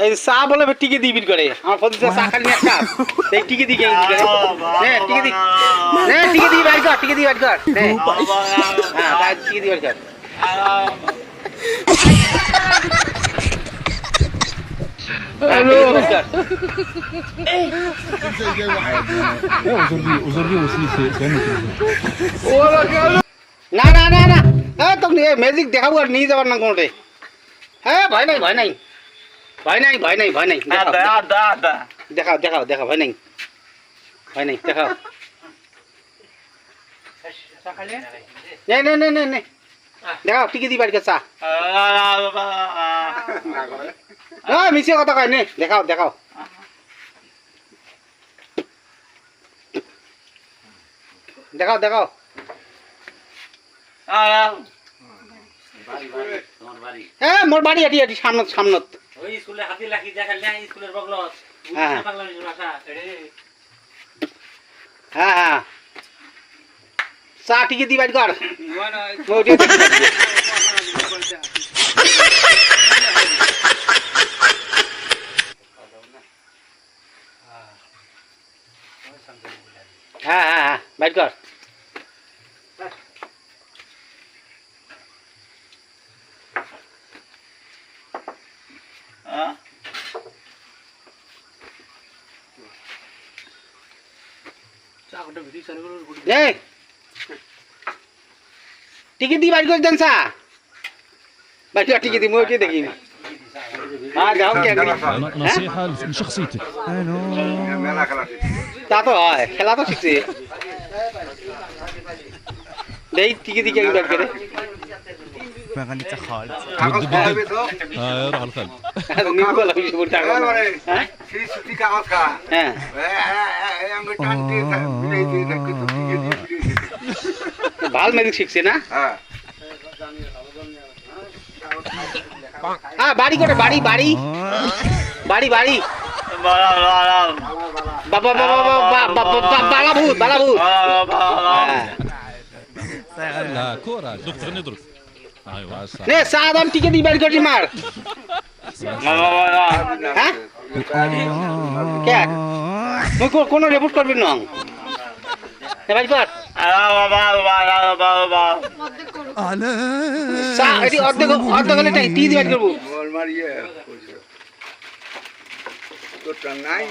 এই চা বলে টিকে দিবি করে আমার প্রতিটা চা খালি একটা এই টিকে দিকে নে টিকে দি নে টিকে দি বাইর কর টিকে দি বাইর কর নে হ্যাঁ তাই টিকে দি বাইর কর Aujourd'hui aussi, c'est un autre. না না না না হ্যাঁ তখন ম্যাজিক দেখাবো আর নিয়ে যাবার না কোনোটাই হ্যাঁ ভয় নাই ভয় নাই ভয় নাই ভয় নাই ভয় নাই দেখাও দেখাও দেখাও ভয় নাই ভয় নাই দেখাও নে নে নে নে নে দেখাও টিকে দি বাড়ি চা মিশে কথা কয় নে দেখাও দেখাও দেখাও দেখাও হ্যাঁ মোর বাড়ি এটি এটি সামনত সামনত হ্যাঁ হ্যাঁ চা টিকে দি বাড়ি কর হ্যাঁ হ্যাঁ হ্যাঁ বাইর কর টিকিট দি বাইর করে দেন চা বাইর কর টিকিট দি মই কি দেখি যাও কে نصيحة من شخصيتك. তা তো হয় খেলা তো শিখছে দেই টিকিট দি কে বাইর করে ما غنيت خالد روح القلب. নিকোলা বিশ টাকা হ্যাঁ হ্যাঁ ভাল ম্যাজিক শিখছে না হ্যাঁ বাড়ি করে বাড়ি বাড়ি বাড়ি বাড়ি বাবা বাবা বালাভূত বালাভূত لا كورة دكتور ندرس. ايوه নে সাদাম টিকে দি বাড়ি করে মার হ্যাঁ কে মুই কোন রিপোর্ট করবি না বাড়ি কর চা এটি অর্ধেক অর্ধেক হলে টি দি বাড়ি করবো Mal Maria. Tô tranai.